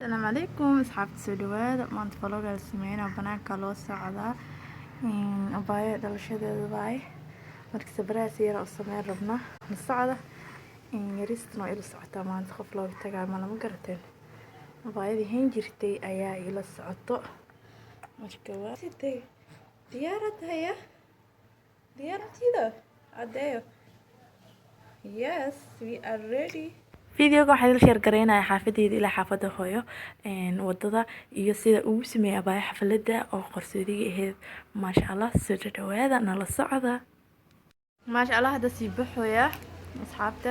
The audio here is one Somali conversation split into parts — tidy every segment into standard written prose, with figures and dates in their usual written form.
السلام عليكم أصحابتي soo dhawaada maanta vlog aan sameynaa banaanka loo socdaa abaya dhalashadeeda waaye marka sabraas yar oo sameyn rabna la socda yaristana ila socotaa maanta qof loo tagay ma lama garateen abayadii hin jirtay ayaa ila socoto marka waa sidee diyaarada adeeyo yes we are ready فيديو waxaa la share gareynaa xaafadeeda ilaa xaafada hooyo wadada iyo sida uu sameeyay abaya xafladda oo qorsoodiga ahayd maasha Allah soo dhawaada nala socda maasha Allah hada si baxoya asxaabta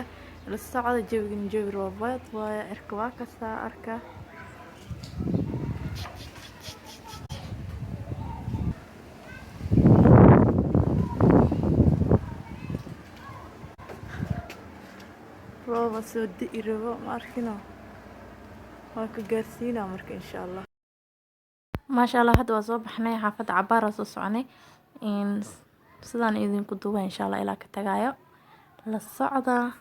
la socda jawiga roobaad waa irka ka saa arka روبا سودي إيرو ماركينو هاك جالسينا مرك إن شاء الله ما شاء الله هذا وصوب حنا حافظ عبارة صوصعني إن صدقني إذن كنتوا إن شاء الله إلى كتجايو للصعدة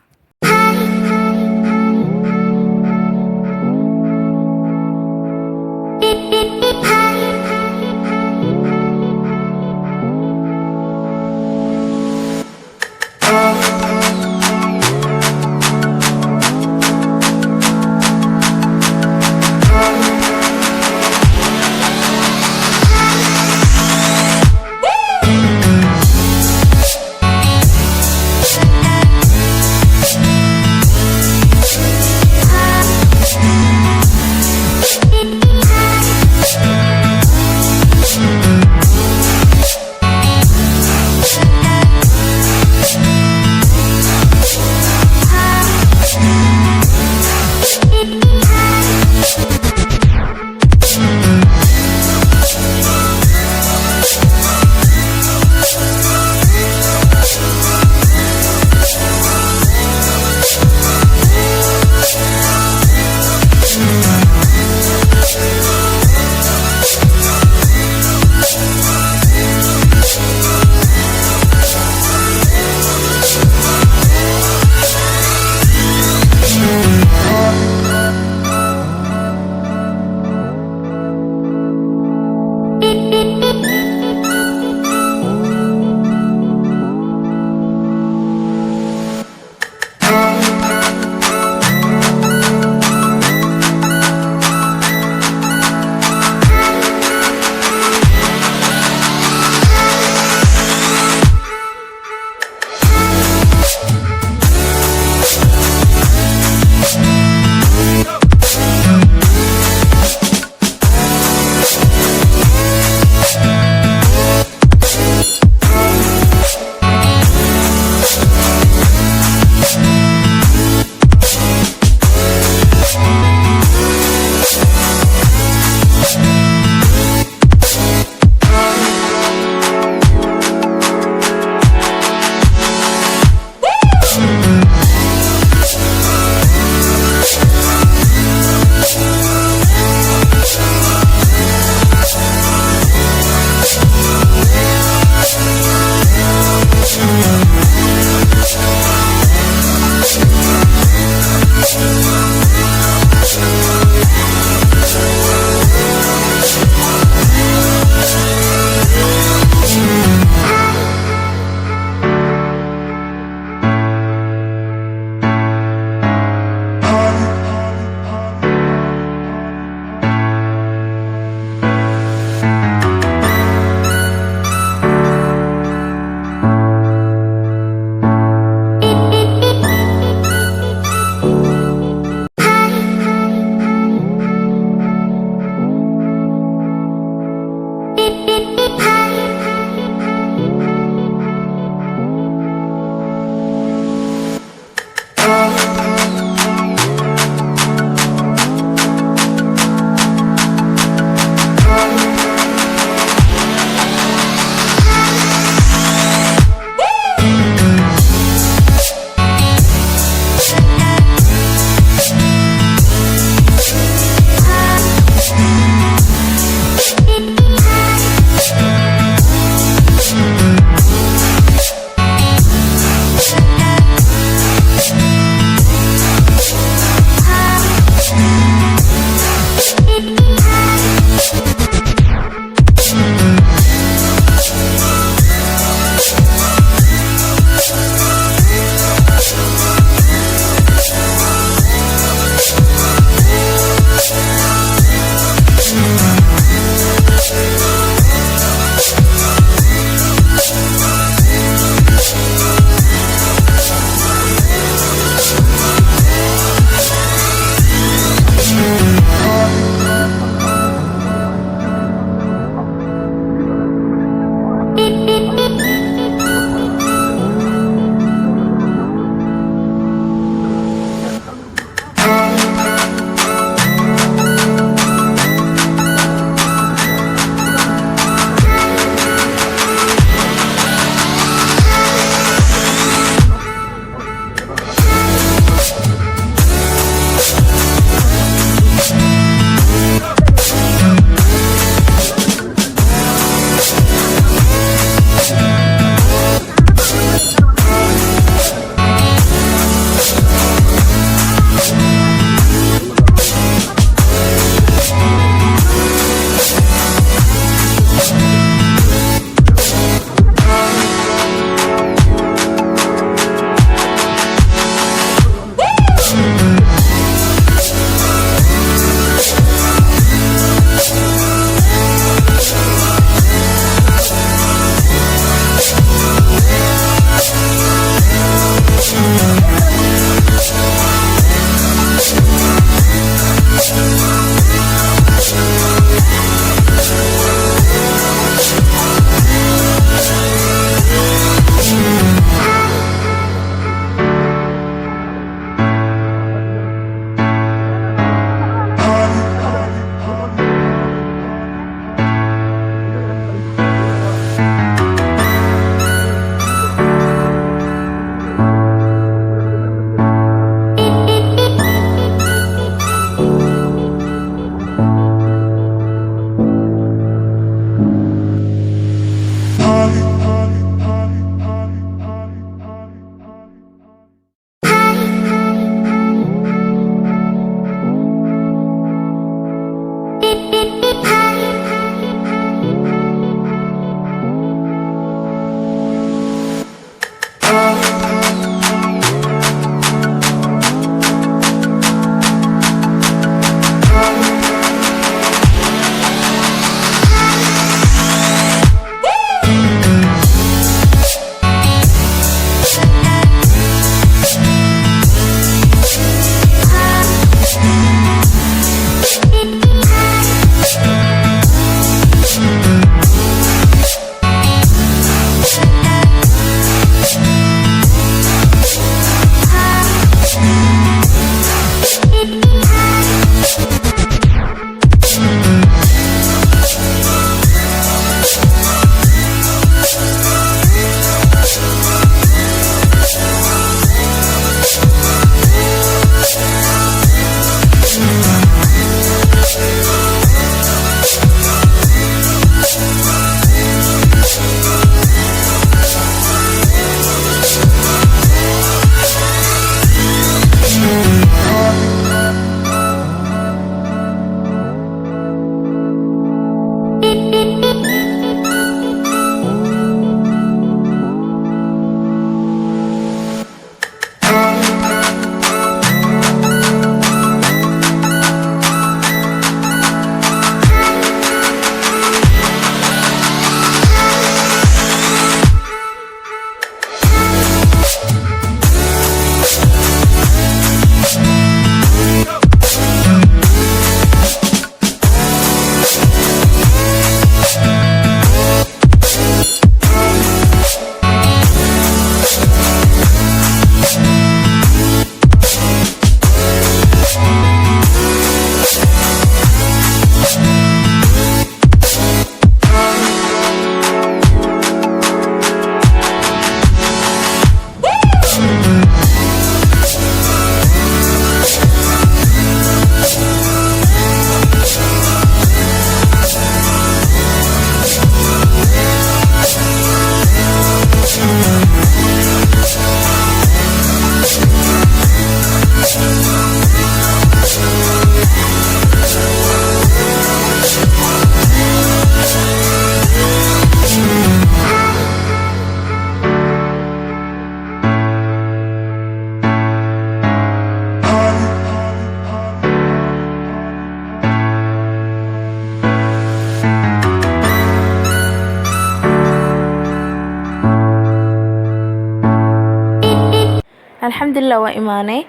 alxamdulilah waa imaanay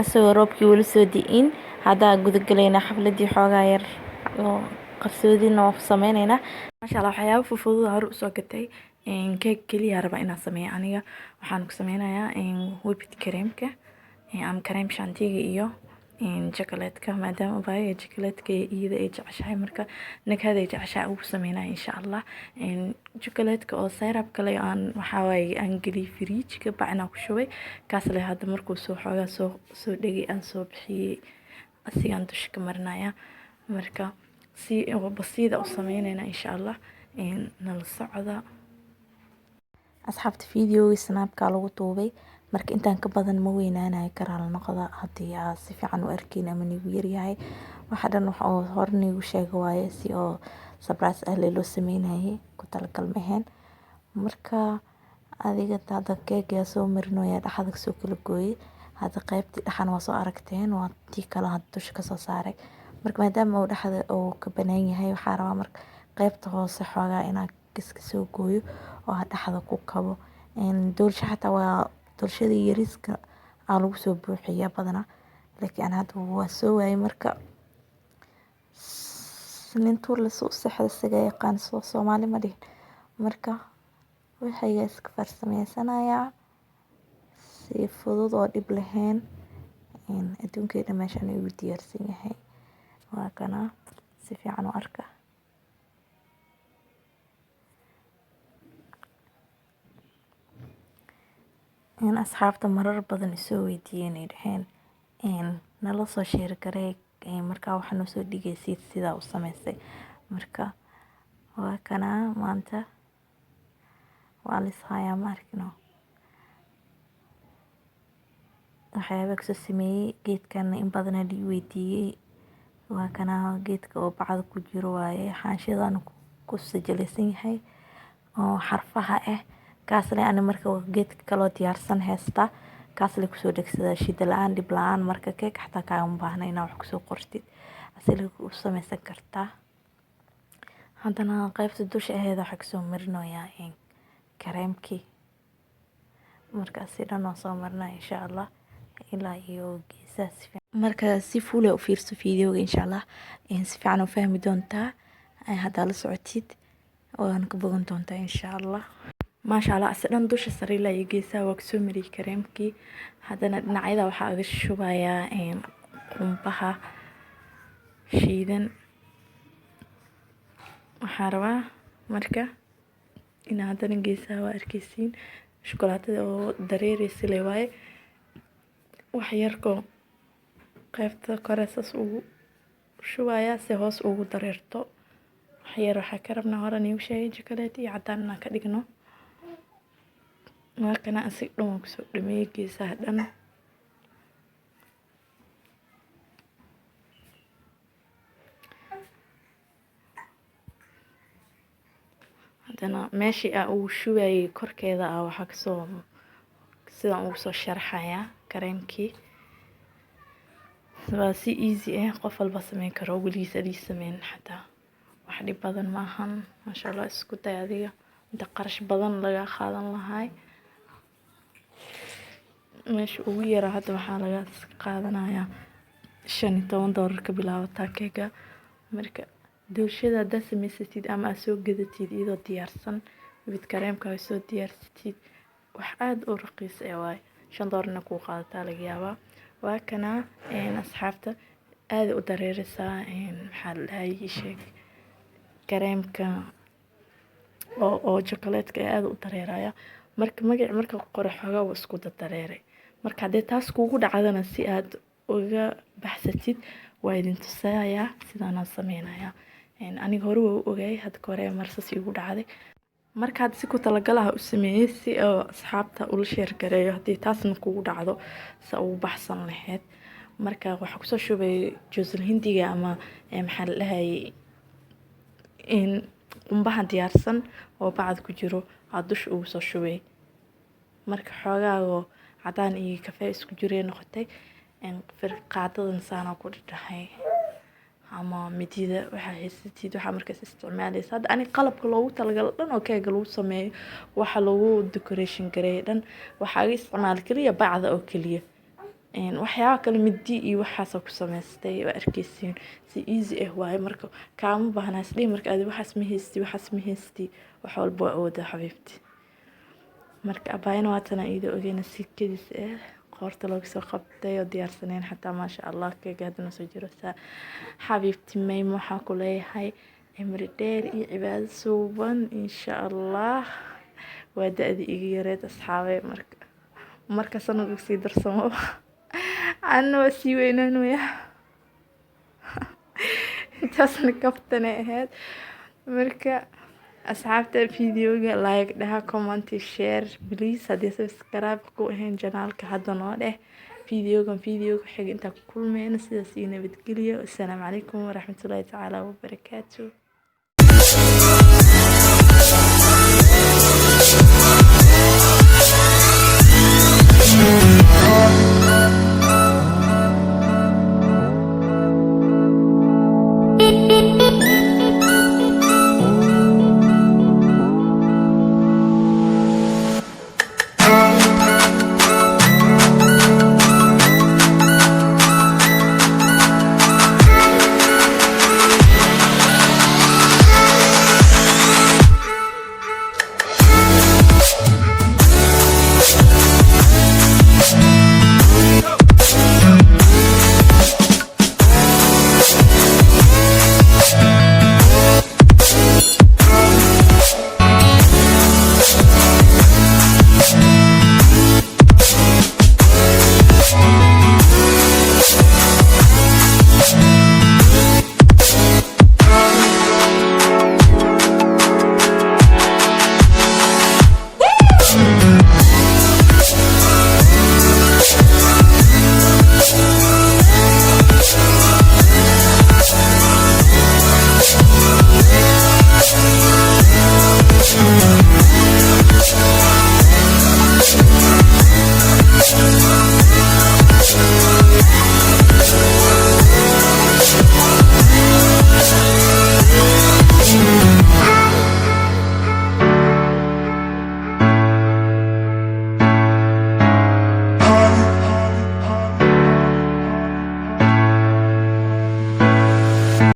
isagoo roobkii weli soo di'in haddaa gudagalaynaa xafladii xoogaa yar oo qarsoodina waa samaynaynaa maasha allah waxyaabo fudud hore usoo gatay keeg keliya rabaa inaan sameeyo aniga waxaan ku sameynayaa whipped creamka ama cream shantiga iyo chocolatka maadaama baaya chocolatka iyada ay jeceshahay marka nagada ay jeceshahay ugu sameynaa insha allah chocolatka oo syrup kale aan waxa waaye aan geli fridge-ka bacna ku shubay kaas leh hadda markuu soo xoogaa soo dhagay aan soo bixiyay asigaan dusha ka marinaya marka si basiida u sameynayna insha allah nala socda asxaabta videoga snapka lagu duubay marka intaan ka badan ma weynaanayo karaal noqda haddii aad si fiican u arkiin ama nigu yaryahay waxa dhan waxa uu hor nigu sheega waaye si oo surprise ah loo sameynayay ku talagal maheen marka adiga hadda keega soo marinoya dhaxda soo kala gooyay hadda qaybtii dhaxan waa soo aragteen waa tii kala had dusha ka soo saaray marka maadaama uu dhaxda uu ka banaan yahay waxa rabaa marka qaybta hoose xoogaa inaan kiska soo gooyo oo dhaxda ku kabo doolsha xataa waa doolshada yariska aan lagu soo buuxiyaa badana laakiin hadda waa soo waayay marka nintuu la soo saxda saga yaqaan soo Soomaali ma dhihin marka waxay iska farsameysanayaa si fudud oo dhib lahayn adduunkeena meeshan uu diyaarsan yahay waa kana si fiican u arka asxaabta marar badan soo weydiiyeen dhaheen nala soo share garay marka waxaan soo dhigaysid sida u sameysay marka waa kana maanta waa la ishayaa markino waxyaabo ka sameeyay geedkan in badan la weydiiyay waa kana geedka oo bacad ku jiro waaye xaashidan ku sajalaysan yahay oo xarfaha ah kaas le aan marka geedka kala diyaarsan heesta kaas le kusoo dhagsada shida la'aan dib la'aan marka keeg xataa ka u baahnaa inaad wax kusoo qortid asal u sameysan kartaa haddana qaybta dusha aheeda waxa kasoo marinoyaa kareemkii marka sidaan oo soo marnaa insha allah ilaa iyo geesaha marka si fuul u fiirso videoga insha allah si fiican u fahmi doontaa hadda la socotid oo aan ka bogan doontaa insha allah maasha allah asadan dusha sare ilaa iyo geesaha waa kasoo mariyay kareemkii haddana dhinacyada waxaa aga shubayaa qumbaha shiidan waxaa rabaa marka in haddana geesaha waa arkaysiin shukulaatada oo dareeraysa le waaye wax yarko qaybta kore saas ugu shubayaa si hoos ugu dareerto wax yar waxaa ka rabnaa horan igu sheegay chocolate iyo cadaan inaan ka dhigno markana asig dhan kusoo dhameeyay geesaha dhan haddana meeshii aan ugu shubayay korkeeda waxaa kasoo sidaan ugu soo sharxayaa kareemkii waa si easy ah qof walba sameyn karo weligiis adii sameyn xataa wax dhib badan maahan maasha allah isku day adiga inta qarash badan laga qaadan lahay meesha ugu yara hadda waxaa laga qaadanayaa $15 ka bilaabataa keega marka doolshada haddaad samaysatid ama aad soo gadatid iyadoo diyaarsan mid kareemka aad soo diyaarsatid wax aad u raqiis ah waay $5 ku qaadataa laga yaabaa waa kana asxaabta aad u dareeraysaa maxaa la dhahay sheeg kareemka oo chocolatka aad u dareeraya marka magac marka qoro xogaa uu isku dareeray marka hadee taas kuugu dhacdana si aad uga baxsatid waa idin tusayaa sidaan sameynaya aniga hore waa ogaay hadda hore marsas igu dhacday marka had si ku talagalaha u sameeyay si oo asxaabta ula share gareeyo hadii taasna kuugu dhacdo sa ugu baxsan lahayd marka waxa kusoo shubay joosul hindiga ama maxaa la dhahay qumbaha diyaarsan oo bacad ku jiro aad dusha ugu soo shubay marka xoogaago cadaan iyo kafee isku jireen noqotay qaadadan saana ku dhahay ama midida waxa haysatid waxa markaas isticmaalaysa hadda ani qalabka loogu talagalay dhan oo keega lagu sameeyo waxa lagu decoration gareeyo dhan waxa ay isticmaal kaliya bacda oo kaliya waxyaabo kale midi iyo waxaas ku samaystay waa arkeysiin si easy ah waay marka kaama baahna isdii marka aad waxaas ma haysti wax walba waa wada xabiibti marka abaayna waatana iido ogeena si kedis ah qoorta looga soo qabtay oo diyaarsaneen xataa maasha Allah keega hadana soo jirta xabiibti may waxa ku leeyahay cimri dheer iyo cibaado suuban insha Allah waa daadi iga yareed asxaabe marka sanad ugu sii darsamo anoo si weynanaya intaasna kaftana ahayd marka asxaabta videoga like dhaha comment share please hadii subscribe ku ahayn channelka hadda noo dheh videoga xig inta ku kulmeyna sidaas iyo nabadgelyo assalaamu calaykum waraxmatullaahi tacaala wabarakaatuh